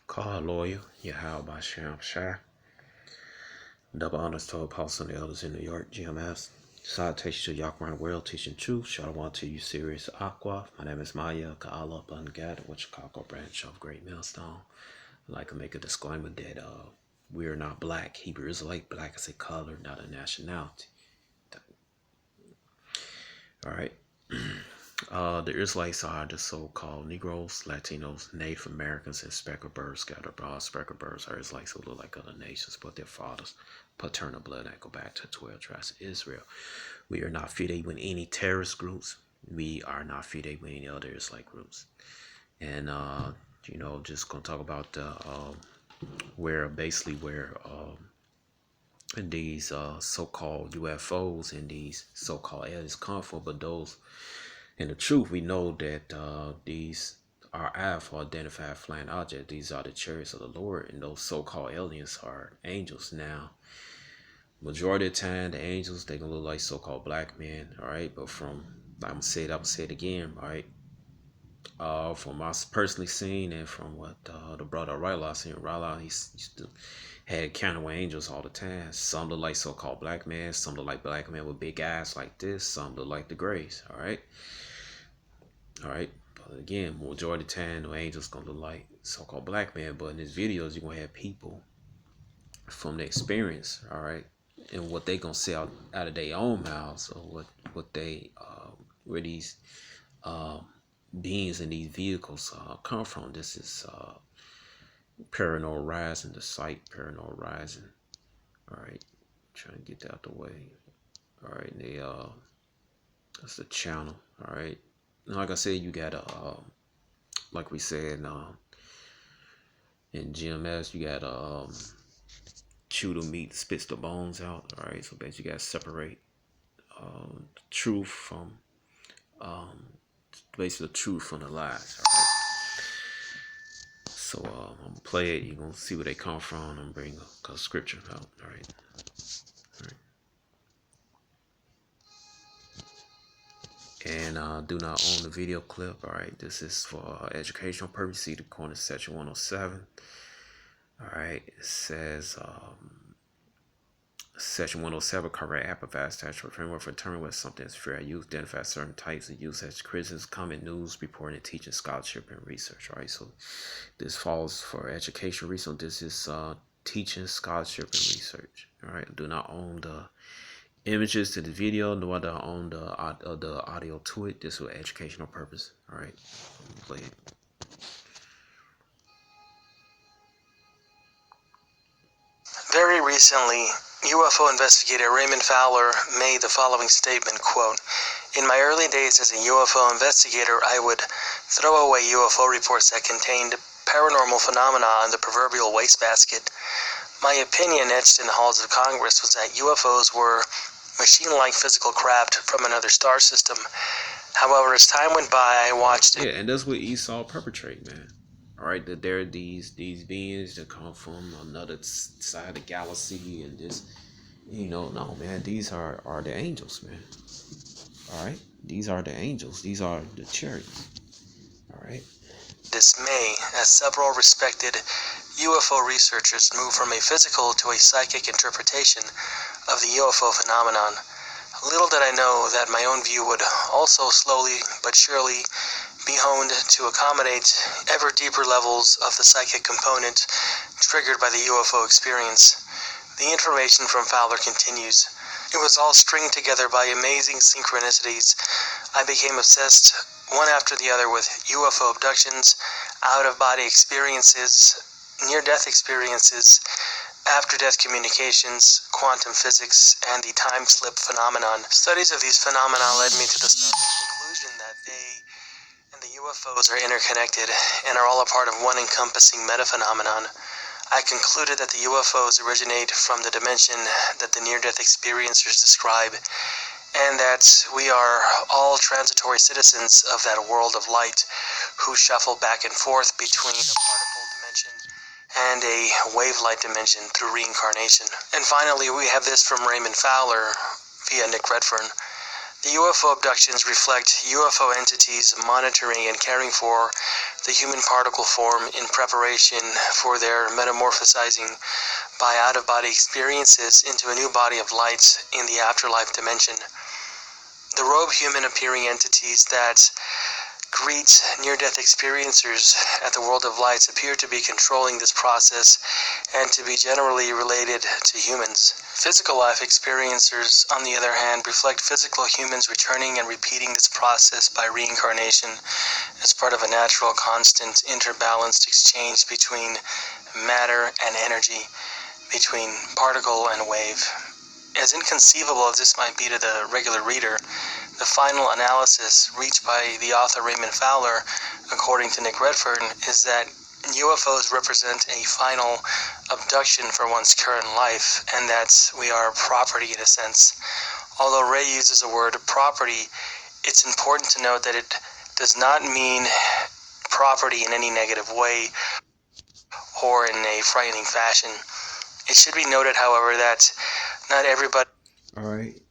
Call lawyer, Yahweh Sham Shai. Double honors to Apostle and the elders in New York, GMS. Salutation to Yahweh World Teaching Truth. Shalom to you, Sirius Aqua. My name is Maya Ka'ala Bungad, with Chicago branch of Great Millstone. I'd like to make a disclaimer that we are not black. Hebrew Israelite. Black is a color, not a nationality. All right. The Israelites are the so-called Negroes, Latinos, Native Americans, and speckled birds scattered abroad. Speckled birds are Israelites who look like other nations, but their fathers' paternal blood that go back to 12 tribes of Israel. We are not affiliated with any terrorist groups. We are not affiliated with any other Israelite groups. And just gonna talk about where these so-called UFOs and these so-called aliens come from, but those. And the truth, we know that these are Alpha identified flying objects. These are the chariots of the Lord, and those so-called aliens are angels. Now, majority of the time, the angels, they gonna look like so-called black men, all right? But I'm gonna say it again, all right? From my personally seen and from what the brother Ryla seen, Ryla, he used to had encounter with angels all the time. Some look like so-called black men, some look like black men with big eyes like this, some look like the Grays, all right? All right, but again, majority of the time, the angels gonna look like so-called black men. But in these videos, you're gonna have people from the experience, all right, and what they gonna say out of their own mouths, or what they where these beings in these vehicles come from. This is Paranormal Rising, the site Paranormal Rising. All right, trying to get that out the way. All right, they that's the channel. All right. Like I said, you got like we said in GMS, you got chew the meat, spits the bones out. All right, so basically you got to separate the truth from basically the truth from the lies. All right. So I'm gonna play it. You're gonna see where they come from. I'm bringing a scripture out. All right. All right. And do not own the video clip. All right, this is for educational purposes. See the corner section 107. All right, it says section 107 correct app provides statutory framework for determining whether something is fair use, identify certain types of use such as criticism, comment, news, reporting, and teaching, scholarship, and research. All right, so this falls for education research. This is teaching, scholarship, and research. All right, do not own the images to the video, nor do I own the audio to it. This for educational purpose. All right, play it. Very recently, UFO investigator Raymond Fowler made the following statement, quote, "In my early days as a UFO investigator, I would throw away UFO reports that contained paranormal phenomena in the proverbial wastebasket. My opinion etched in the halls of Congress was that UFOs were machine-like physical craft from another star system. However, as time went by, I watched it." Yeah, and that's what Esau perpetrate, man. All right, that there are these beings that come from another side of the galaxy, and this, no, man, these are the angels, man. All right, these are the angels. These are the chariots. All right. Dismay as several respected UFO researchers move from a physical to a psychic interpretation of the UFO phenomenon. Little did I know that my own view would also slowly but surely be honed to accommodate ever deeper levels of the psychic component triggered by the UFO experience. The information from Fowler continues. It was all stringed together by amazing synchronicities. I became obsessed one after the other with UFO abductions, out-of-body experiences, near-death experiences, after-death communications, quantum physics, and the time-slip phenomenon. Studies of these phenomena led me to the conclusion that they and the UFOs are interconnected and are all a part of one encompassing meta-phenomenon. I concluded that the UFOs originate from the dimension that the near-death experiencers describe, and that we are all transitory citizens of that world of light who shuffle back and forth between a particle dimension and a wave-light dimension through reincarnation. And finally, we have this from Raymond Fowler via Nick Redfern. The UFO abductions reflect UFO entities monitoring and caring for the human particle form in preparation for their metamorphosizing by out-of-body experiences into a new body of light in the afterlife dimension. The robed human appearing entities that greet near-death experiencers at the world of lights appear to be controlling this process and to be generally related to humans. Physical life experiencers, on the other hand, reflect physical humans returning and repeating this process by reincarnation as part of a natural, constant, interbalanced exchange between matter and energy, between particle and wave. As inconceivable as this might be to the regular reader, the final analysis reached by the author Raymond Fowler, according to Nick Redfern, is that UFOs represent a final abduction for one's current life, and that we are property in a sense. Although Ray uses the word property, it's important to note that it does not mean property in any negative way or in a frightening fashion. It should be noted, however, that not everybody. All right.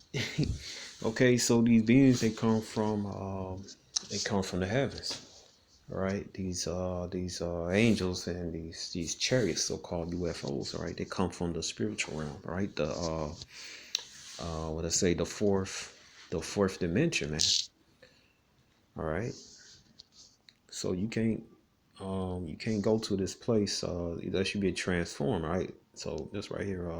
Okay, so these beings they come from the heavens. All right, these angels and these chariots, so-called UFOs. All right, they come from the spiritual realm. All right, the what I say, the fourth dimension, man. All right, so you can't go to this place unless you get transformed. Right, so this right here,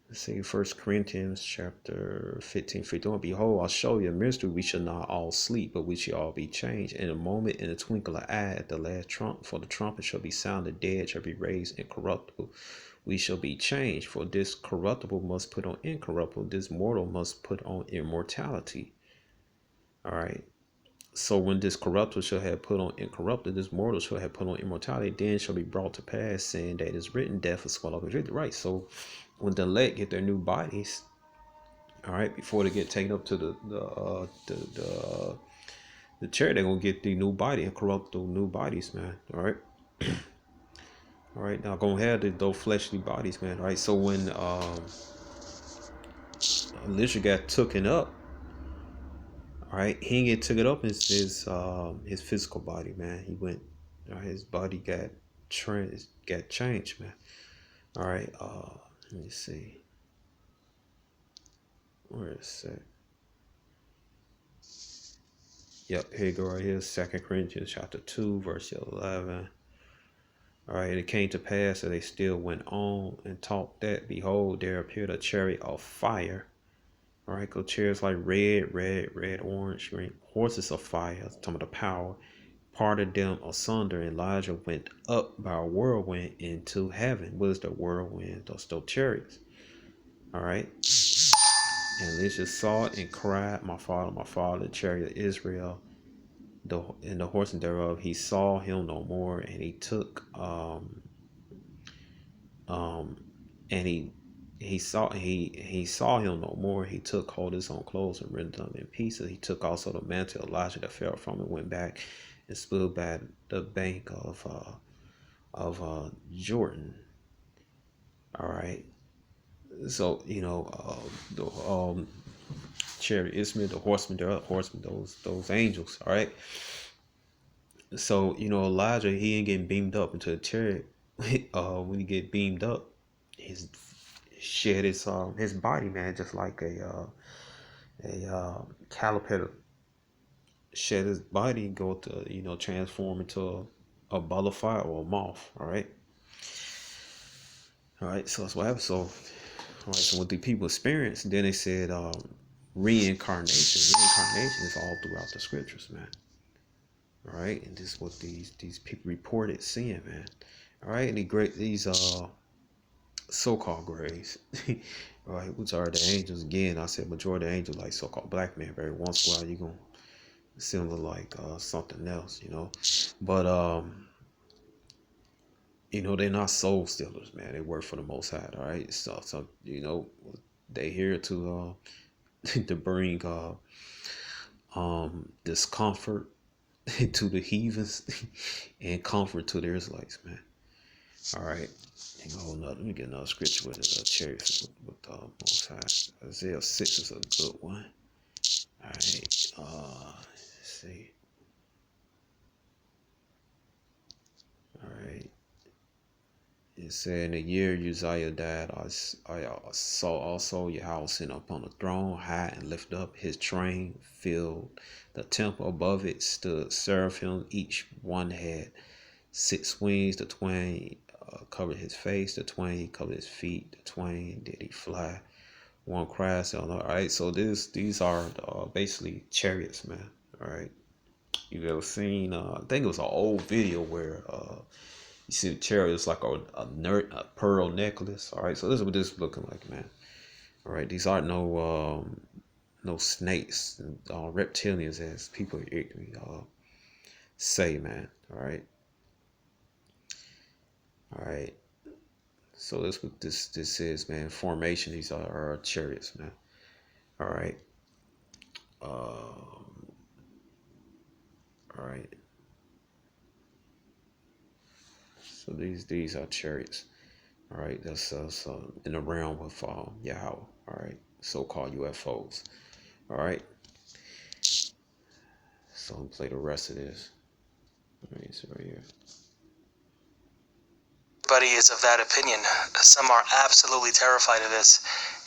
let's see, First Corinthians chapter 15:51. Behold, I'll show you a mystery. We shall not all sleep, but we shall all be changed. In a moment, in a twinkle of an eye, at the last trump, for the trumpet shall be sounded, the dead shall be raised incorruptible. We shall be changed, for this corruptible must put on incorruptible, this mortal must put on immortality. All right. So when this corruptible shall have put on incorruptible, this mortal shall have put on immortality, then shall be brought to pass, saying that is written, death is swallowed up in victory. Right. So when the elect get their new bodies, all right, before they get taken up to the chair, they're gonna get the new body, incorruptible new bodies, man. All right. All right, now gonna have those fleshly bodies, man. All right. So when Elisha got taken up, all right, he didn't get taken up his physical body, man. He went, his body got changed, man. All right, let me see. Where is it? Yep, here you go right here. 2 Corinthians chapter 2, verse 11. All right, it came to pass that they still went on and taught that, behold, there appeared a chariot of fire. All right, go chariots like red, orange, green, horses of fire, some of the power, parted them asunder, and Elijah went up by a whirlwind into heaven. What is the whirlwind? Those chariots. All right. And Elisha saw it and cried, my father, the chariot of Israel, and the horsemen thereof. He saw him no more, and he took and he saw him no more. He took hold of his own clothes and rent them in pieces. He took also the mantle of Elijah that fell from him, went back and stood by the bank of Jordan. All right. So the chariot Ismail, the horsemen, those angels. All right. So Elijah, he ain't getting beamed up into the chariot. When he get beamed up, his his body, man, just like a caliper shed his body, go to transform into a butterfly or a moth. All right. So that's what happened. So so what the people experienced, then they said reincarnation is all throughout the scriptures, man. All right, and this is what these people reported seeing, man. All right, and these so-called grays, all right, which are the angels. Again, I said majority of angels like so-called black men. Every once in a while, you gonna see them look like something else, but they're not soul stealers, man. They work for the Most High. All right, so they here to to bring discomfort to the heathens and comfort to the Israelites, man. All right. Let me get another scripture with chariots with Most High. Isaiah 6 is a good one. All right. Let's see. All right. It said, in the year Uzziah died, I saw also Yahweh sitting upon the throne, high and lift up. His train filled the temple. Above it stood seraphim. Each one had 6 wings. The twain covered his face. The twain covered his feet. The twain did he fly. One cries on. All right. So these are basically chariots, man. All right. You ever seen? I think it was an old video where you see the chariots like a pearl necklace. All right, so this is what this is looking like, man. All right, these aren't no snakes, reptilians, as people say, man. All right. So that's what this is, man. Formation. These are chariots, man. All right. All right. So these are chariots. All right. That's in the realm of Yahweh. All right. So-called UFOs. All right. So I'll play the rest of this. All right. So right here. Everybody is of that opinion. Some are absolutely terrified of this.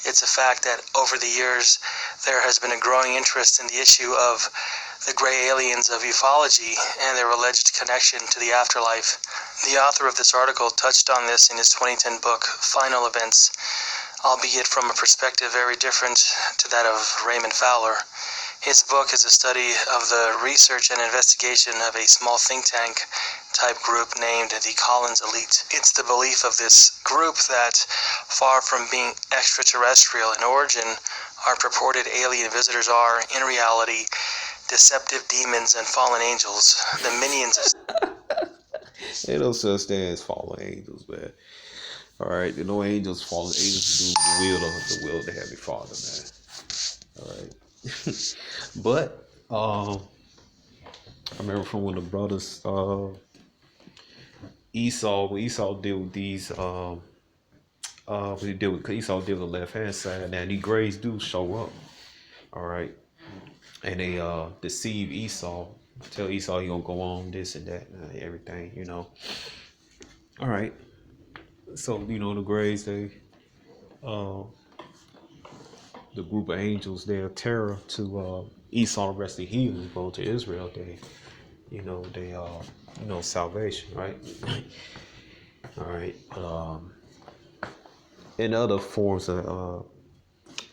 It's a fact that over the years, there has been a growing interest in the issue of the gray aliens of ufology and their alleged connection to the afterlife. The author of this article touched on this in his 2010 book, Final Events, albeit from a perspective very different to that of Raymond Fowler. His book is a study of the research and investigation of a small think tank type group named the Collins Elite. It's the belief of this group that, far from being extraterrestrial in origin, our purported alien visitors are, in reality, deceptive demons and fallen angels, the minions of... Ain't no such thing as fallen angels, man. All right, there no angels, fallen angels do the will of the Heavenly Father, man. All right, but I remember from when the brothers when Esau did with these when he did with Esau did with the left hand side. Now these grays do show up, all right, and they deceive Esau, tell Esau he gonna go on this and that, everything, you know. All right, so you know the grays, they uh the group of angels, they're terror to Esau, the rest of the heathens, go to Israel, they salvation, right? All right. In other forms of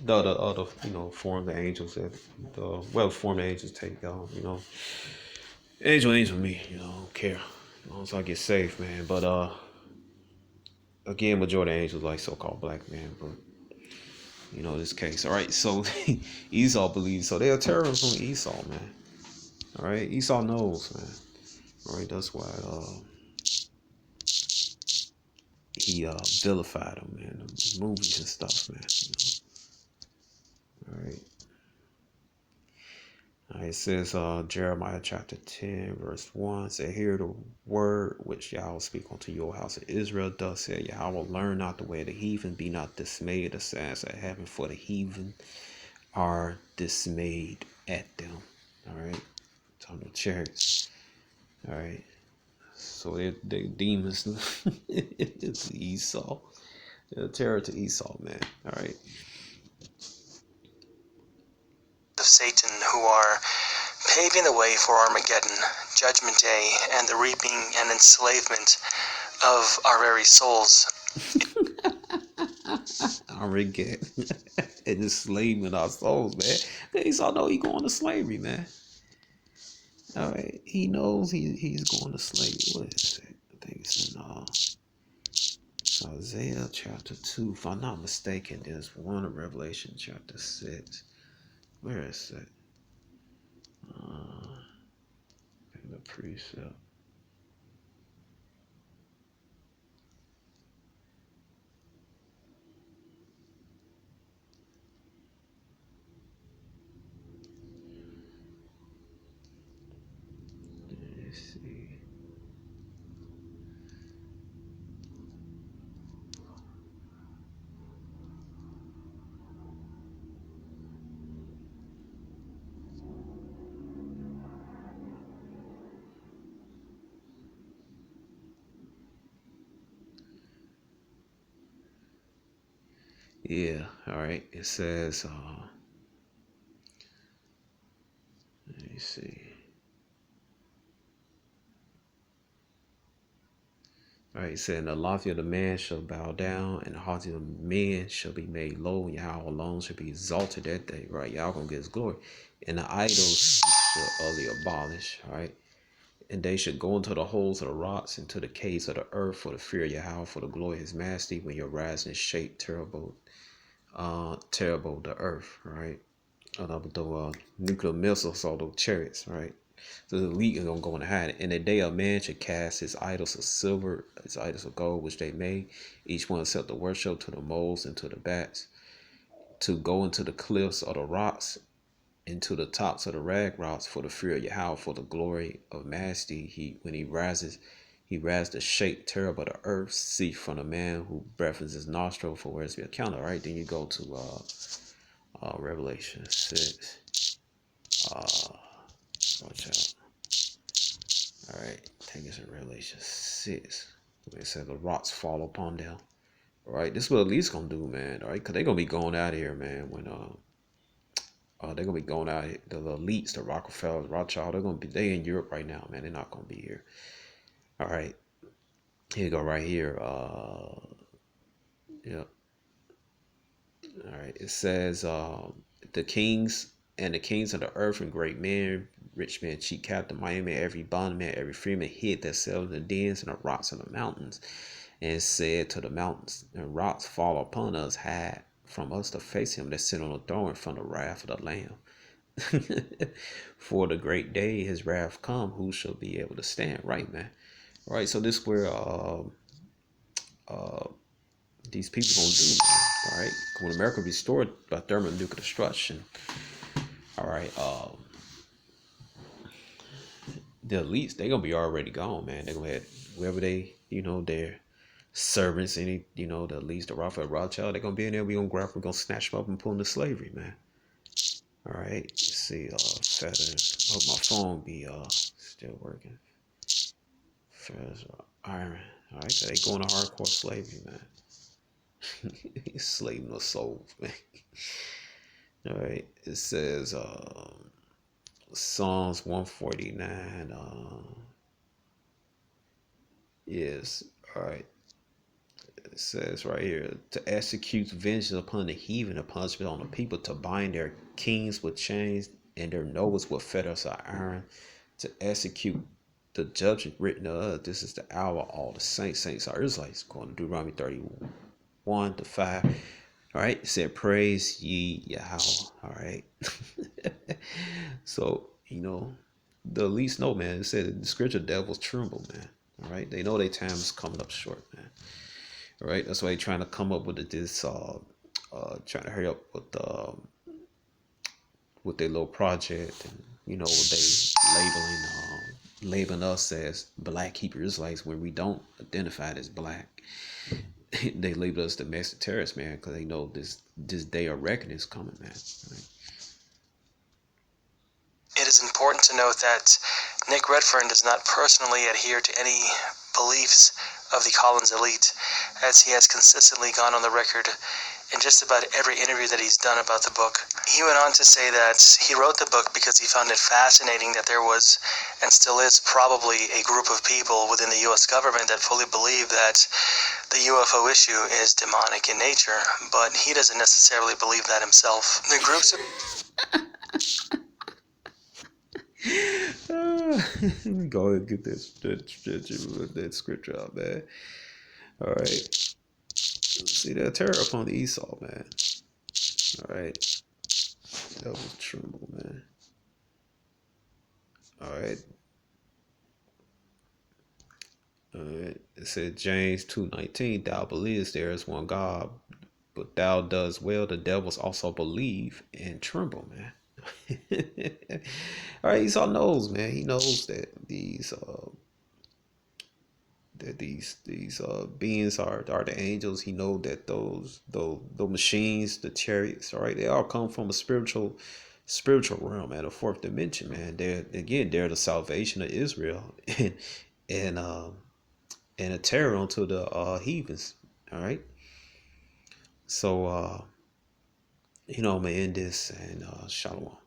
the other forms of angels that the well formed angels take, angel me, don't care as long as I get safe, man. But again, majority of angels like so-called black men, but this case. All right, so Esau believes, so they are terrorists on Esau, man. All right, Esau knows, man. All right, that's why he vilified him, man. The movies and stuff, man. All right. It says Jeremiah chapter 10, verse 1 say, hear the word which Yahweh speak unto your house of Israel. Thus said Yahweh, learn not the way of the heathen, be not dismayed at the signs of heaven, for the heathen are dismayed at them. All right. Talking about chariots. All right. So they demons. It's Esau. They're a terror to Esau, man. All right. Satan, who are paving the way for Armageddon, Judgment Day, and the reaping and enslavement of our very souls. Armageddon and enslavement our souls, man. Esau know he going to slavery, man. All right, he knows he's going to slavery. What is it? I think it's in Isaiah chapter 2, if I'm not mistaken. There's one in Revelation chapter 6. Where is it? In the precept. Let's see. Yeah, all right. It says, let me see. All right, it said, and the lofty of the man shall bow down, and the haughty of the men shall be made low, and Yahweh alone shall be exalted that day, right? Yahweh gonna get his glory. And the idols shall utterly abolish, all right? And they should go into the holes of the rocks, into the caves of the earth, for the fear of Yahweh, for the glory of his majesty, when you're rising shake terrible, terrible the earth, right? The nuclear missiles or the chariots, right? So the elite are gonna go and hide it. In the day a man should cast his idols of silver, his idols of gold, which they made, each one set the worship to the moles and to the bats, to go into the cliffs or the rocks, into the tops of the rag rocks, for the fear of Yahweh, for the glory of majesty. When he rises to shake terrible the earth, see from the man who breathens his nostril, for where is be accounted. Right, then you go to Revelation 6. Watch out. All right, take us to Revelation 6. It said the rocks fall upon them. All right, this is what at least gonna do, man. All right, because they're gonna be going out here, man. When they're gonna be going out here. The elites, the Rockefellers, Rothschild, they in Europe right now, man. They're not gonna be here. All right, here you go right here. Yeah. All right, it says the kings and the kings of the earth and great men, rich men, chief captain, mighty man, every bondman, every freeman hid themselves in the dens and the rocks and the mountains, and said to the mountains and rocks, fall upon us, hide from us to face him that sit on the throne from the wrath of the Lamb. For the great day his wrath come, who shall be able to stand? Right, man. Right, so this where these people gonna do, man. All right, when America be restored by thermonuclear destruction. All right, the elites they gonna be already gone, man. They gonna have wherever they, their servants, any, the elites, the Rothschild, they gonna be in there. We gonna grab, we gonna snatch them up and pull them to slavery, man. All right, let's see, feather. Hope my phone be still working. Feathers, iron. All right, they going to hardcore slavery, man. Slaving the souls, man. All right, it says Psalms 149. Yes, all right. It says right here to execute vengeance upon the heathen, and punishment on the people, to bind their kings with chains and their nobles with fetters of iron, to execute the judgment written of. This is the hour all the saints are Israelites, going to Deuteronomy 31 to 5. All right, it said, praise ye Yahweh. All right. So, the least know, man, it said the scripture devils tremble, man. All right. They know their time is coming up short, man. All right. That's why they're trying to come up with this, trying to hurry up with their little project, and, what they labeling us as black Hebrew Israelites when we don't identify as black. They label us domestic terrorists, man, because they know this day of reckoning is coming, man. Right? It is important to note that Nick Redfern does not personally adhere to any beliefs of the Collins elite, as he has consistently gone on the record in just about every interview that he's done about the book. He went on to say that he wrote the book because he found it fascinating that there was, and still is, probably a group of people within the U.S. government that fully believe that the UFO issue is demonic in nature, but he doesn't necessarily believe that himself. The groups of Go ahead and get that scripture out, man. All right. See that terror upon the Esau, man. All right. That was Tremble, man. All right. All right. It said James 2:19, thou believest there is one God, but thou does well. The devils also believe and tremble, man. All right, Esau knows, man. He knows that these beings are the angels. He know that those machines, the chariots, all right, they all come from a spiritual realm, man, a fourth dimension, man. They're the salvation of Israel, and and a terror unto the heathens. All right. So I'm gonna end this and shalom.